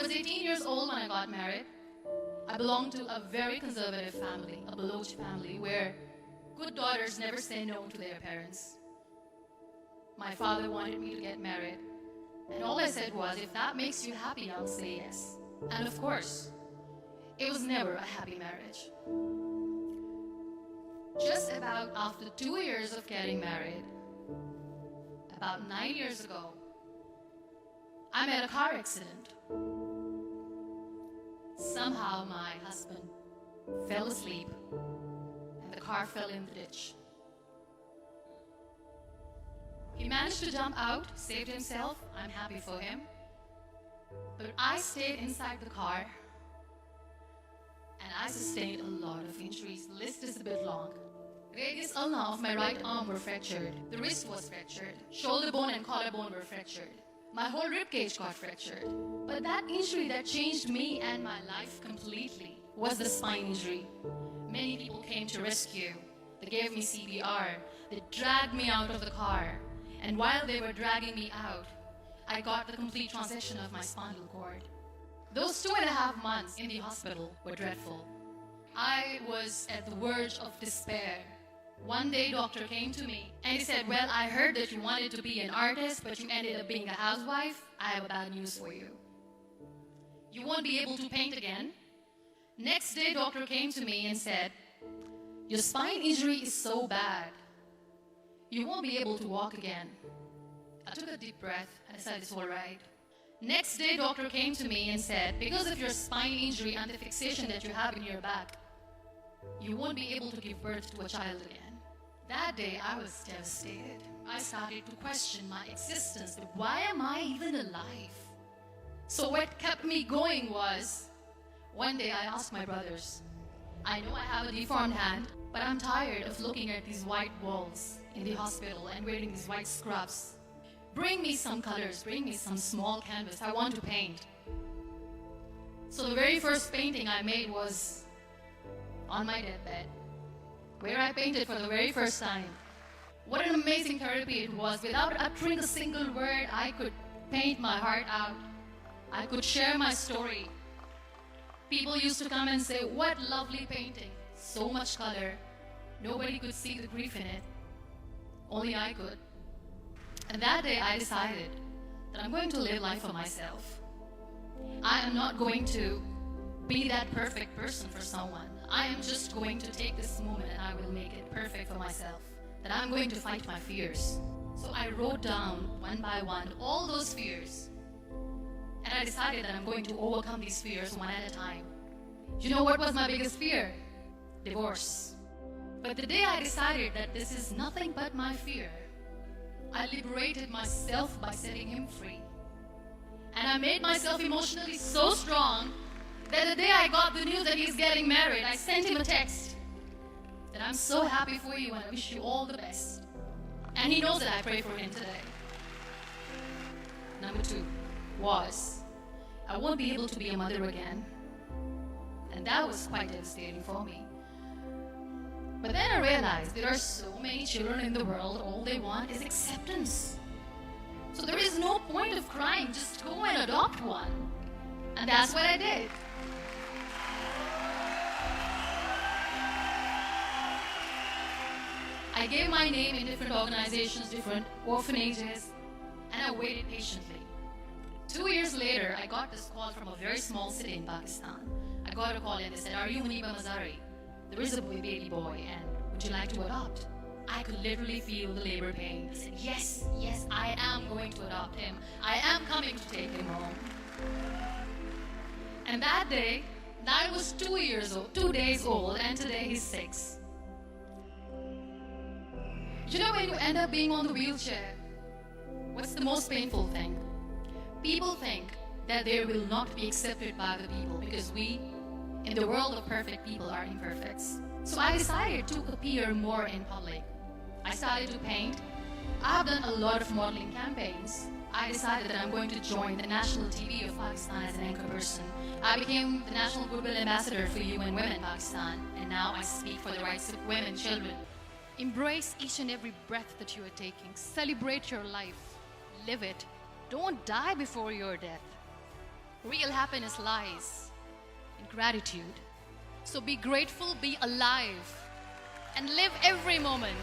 was 18 years old when I got married. I belonged to a very conservative family, a Baloch family, where good daughters never say no to their parents. My father wanted me to get married, and all I said was, if that makes you happy, I'll say yes. And of course, it was never a happy marriage. Just about after 2 years of getting married, about 9 years ago, I met a car accident. Somehow my husband fell asleep and the car fell in the ditch. He managed to jump out, saved himself. I'm happy for him. But I stayed inside the car and I sustained a lot of injuries. The list is a bit long. Radius ulna of my right arm were fractured. The wrist was fractured. Shoulder bone and collarbone were fractured. My whole rib cage got fractured. But that injury that changed me and my life completely was the spine injury. Many people came to rescue. They gave me CPR. They dragged me out of the car. And while they were dragging me out, I got the complete transection of my spinal cord. Those 2.5 months in the hospital were dreadful. I was at the verge of despair. One day, doctor came to me and he said, well, I heard that you wanted to be an artist, but you ended up being a housewife. I have bad news for you. You won't be able to paint again. Next day, doctor came to me and said, your spine injury is so bad, you won't be able to walk again. I took a deep breath and I said, it's all right. Next day, doctor came to me and said, because of your spine injury and the fixation that you have in your back, you won't be able to give birth to a child again. That day, I was devastated. I started to question my existence. Why am I even alive? So what kept me going was, one day I asked my brothers, I know I have a deformed hand, but I'm tired of looking at these white walls in the hospital and wearing these white scrubs. Bring me some colors, bring me some small canvas. I want to paint. So the very first painting I made was on my deathbed, where I painted for the very first time. What an amazing therapy it was. Without uttering a single word, I could paint my heart out. I could share my story. People used to come and say, what lovely painting. So much color. Nobody could see the grief in it. Only I could. And that day I decided that I'm going to live life for myself. I am not going to be that perfect person for someone. I am just going to take this moment and I will make it perfect for myself. That I'm going to fight my fears. So I wrote down one by one all those fears. And I decided that I'm going to overcome these fears one at a time. You know what was my biggest fear? Divorce. But the day I decided that this is nothing but my fear, I liberated myself by setting him free. And I made myself emotionally so strong that the day I got the news that he's getting married, I sent him a text that I'm so happy for you and I wish you all the best. And he knows that I pray for him today. Number 2 was, I won't be able to be a mother again. And that was quite devastating for me. But then I realized there are so many children in the world, all they want is acceptance. So there is no point of crying, just go and adopt one. And that's what I did. I gave my name in different organizations, different orphanages, and I waited patiently. 2 years later, I got this call from a very small city in Pakistan. I got a call and they said, are you Muniba Mazari? There is a baby boy and would you like to adopt? I could literally feel the labor pain. I said, yes, yes, I am going to adopt him. I am coming to take him home. And that day, Nile was 2 days old, and today he's 6. You know, when you end up being on the wheelchair, what's the most painful thing? People think that they will not be accepted by the people because we, in the world of perfect people, are imperfects. So I decided to appear more in public. I started to paint. I have done a lot of modeling campaigns. I decided that I'm going to join the national TV of Pakistan as an anchor person. I became the national goodwill ambassador for UN Women in Pakistan, and now I speak for the rights of women, children. Embrace each and every breath that you are taking. Celebrate your life. Live it. Don't die before your death. Real happiness lies in gratitude. So be grateful, be alive, and live every moment